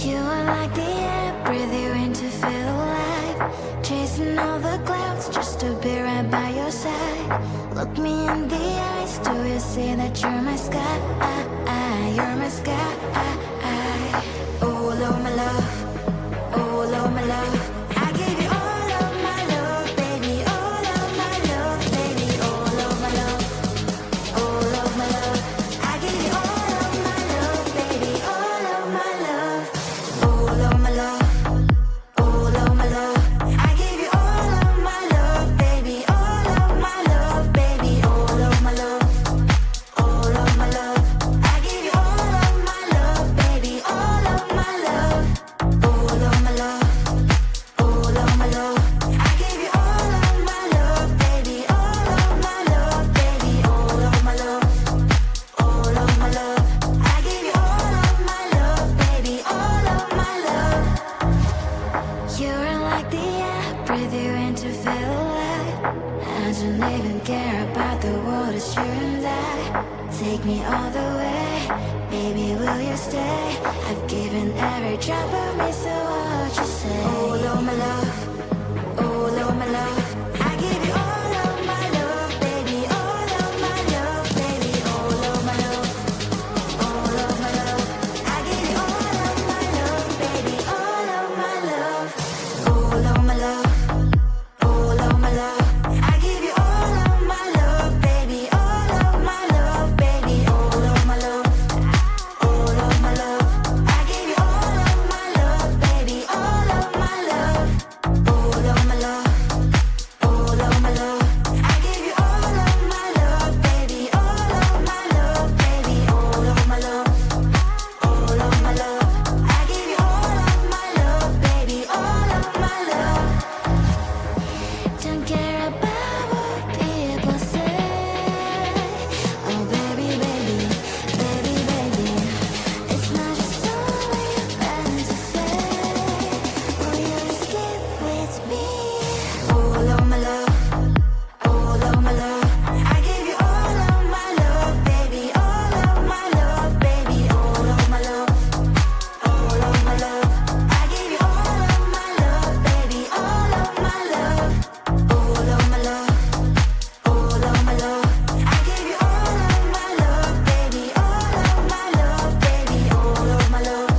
You are like the air, breathe you in to feel alive. Chasing all the clouds just to be right by your side. Look me in the eyes, do you see that you're my sky? You're my sky. Oh, Lord, my love. Oh, Lord, my love. I give you all of my love, baby. All of my love, baby. All of my love. All of my love. I give you all of my love, baby. All of my love. All of my love. All of my love. I give you all of my love, baby. All of my love, baby. All of my love. All of my love. I give you all of my love, baby. All of my love. All of my love. All of my love. I give you all of my love, baby. All of my love, baby. All of my love. All of my love. I give you all of my love, baby. All of my love. You're like the air, breathe you in to feel alive. I don't even care about the world, it's you and I. Take me all the way, baby, will you stay? I've given every drop of me, so what you say? Oh, Lord, my love. Oh, Lord, my love. I give you all of my love, baby. All of my love, baby. All of my love. All of my love. I give you all of my love, baby. All of my love. All of my love. All of my love. I give you all of my love, baby. All of my love, baby. All of my love. All of my love. I give you all of my love, baby. All of my love. All of my love. All of my love. I give you all of my love, baby. All of my love, baby. All of my love. All of my love. I give you all of my love, baby. All of my love. Don't care about what people say. Oh, baby, baby, baby, baby. It's not just only a fantasy. Will you escape with me? All of my love. All of my love. I give you all of my love, baby. All of my love, baby. All of my love. All of my love. I give you all of my love, baby. All of my love. All of my love. All of my love. I give you all of my love, baby. All of my love, baby. All of my love.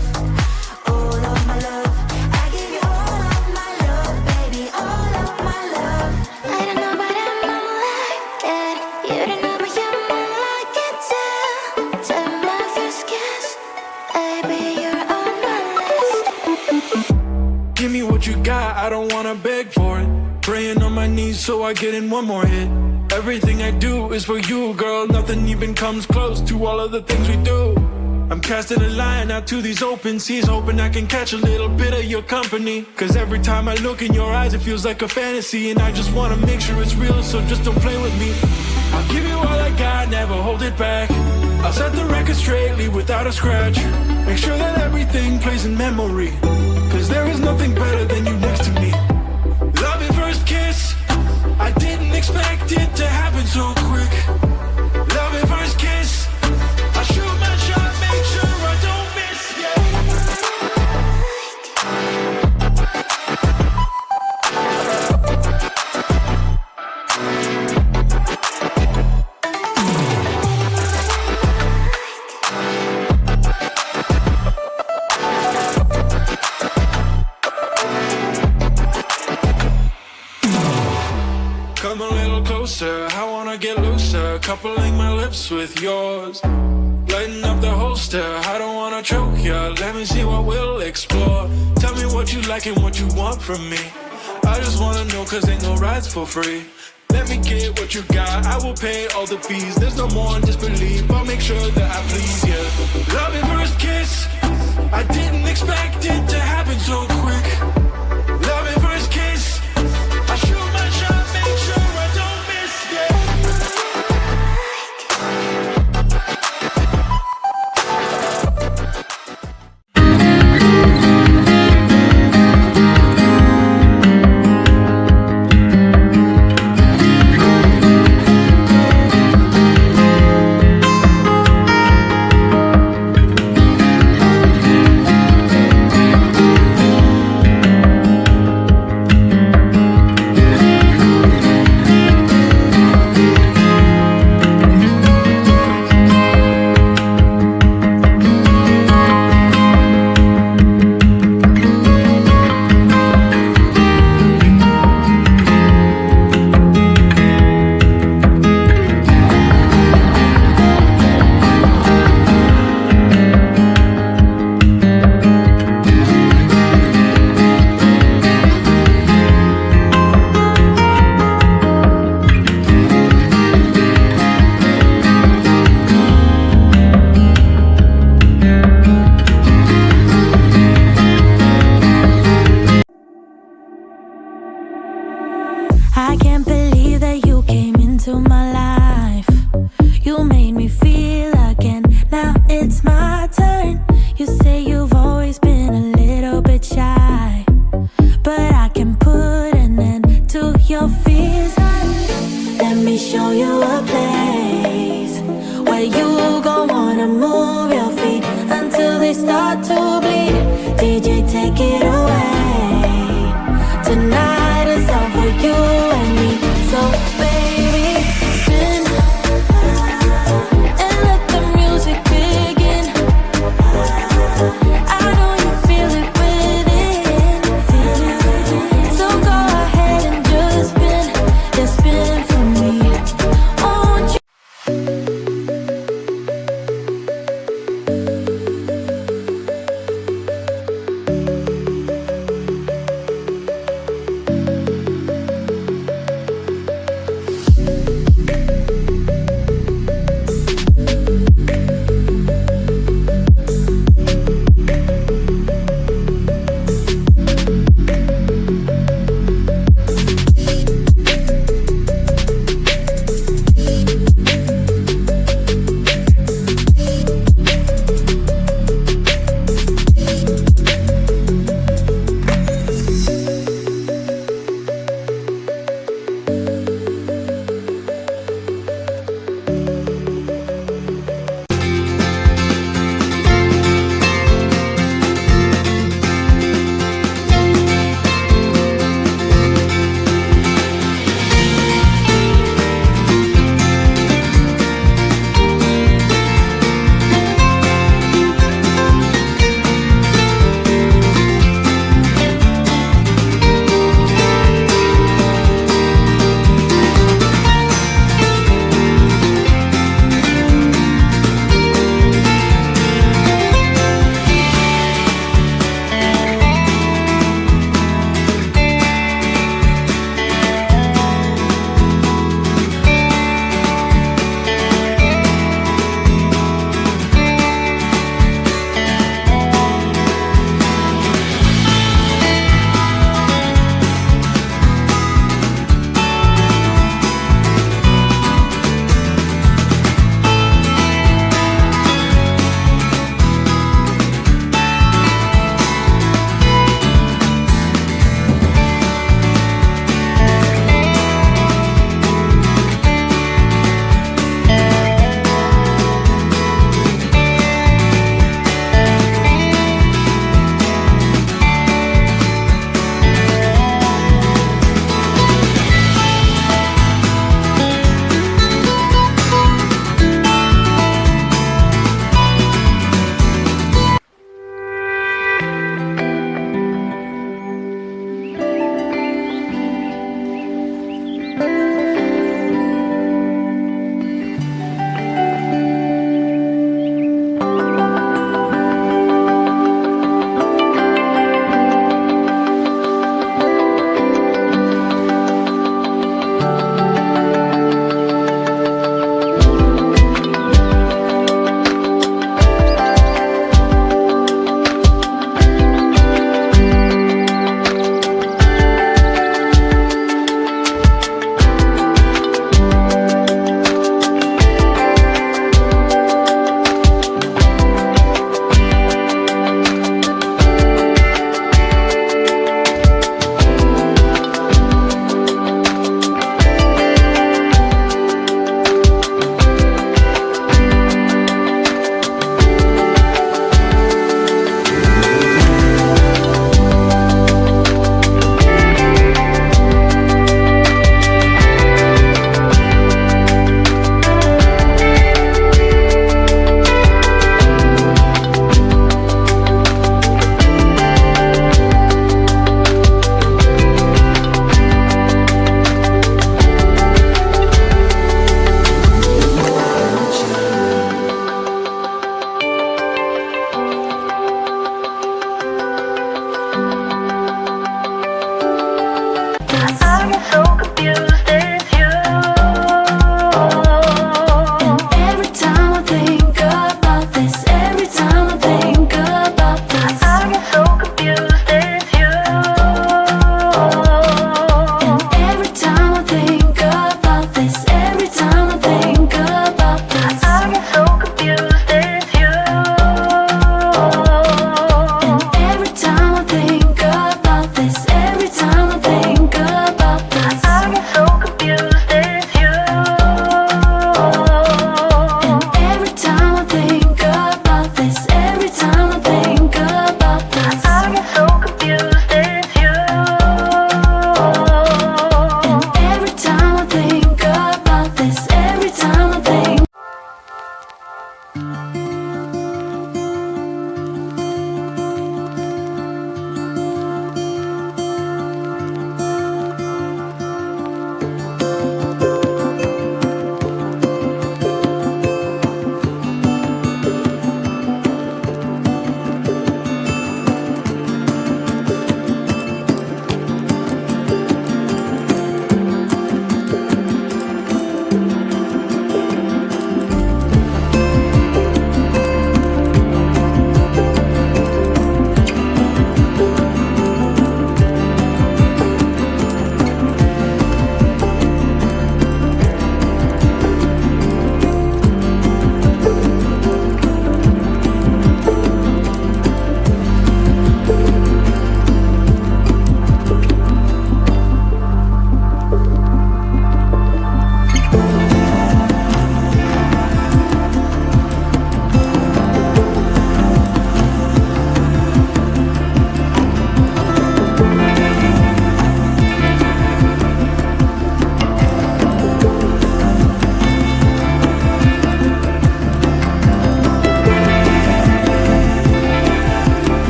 All of my love. I give you all of my love, baby. All of my love. I don't know, but I'm like it. You don't know, but you're like it too. Till my first kiss, baby, you're on my list. Give me what you got, I don't wanna beg for it. Praying on my knees so I get in one more hit. Everything I do is for you, girl. Nothing even comes close to all of the things we do. I'm casting a line out to these open seas, hoping I can catch a little bit of your company. Cause every time I look in your eyes it feels like a fantasy. And I just wanna make sure it's real, so just don't play with me. I'll give you all I got, never hold it back. I'll set the record straight, leave without a scratch. Make sure that everything plays in memory. Cause there is nothing better than you next to me. Love at first kiss, I didn't expect it to happen so quick. Love at first kiss, I shoot my shot, make sure I don't miss, yeah. Come a little closer, I wanna get looser. Coupling my lips with yours, lighten up the holster, I don't wanna choke ya. Let me see what we'll explore. Tell me what you like and what you want from me. I just wanna know, cause ain't no rides for free. Let me get what you got, I will pay all the fees. There's no more disbelief, I'll make sure that I please you. Love at first kiss, I didn't expect it to happen so quick. Love at first kiss, I shoot my shot, make sure I don't miss, yeah. they start to bleed. DJ, take it away. Tonight is all for you.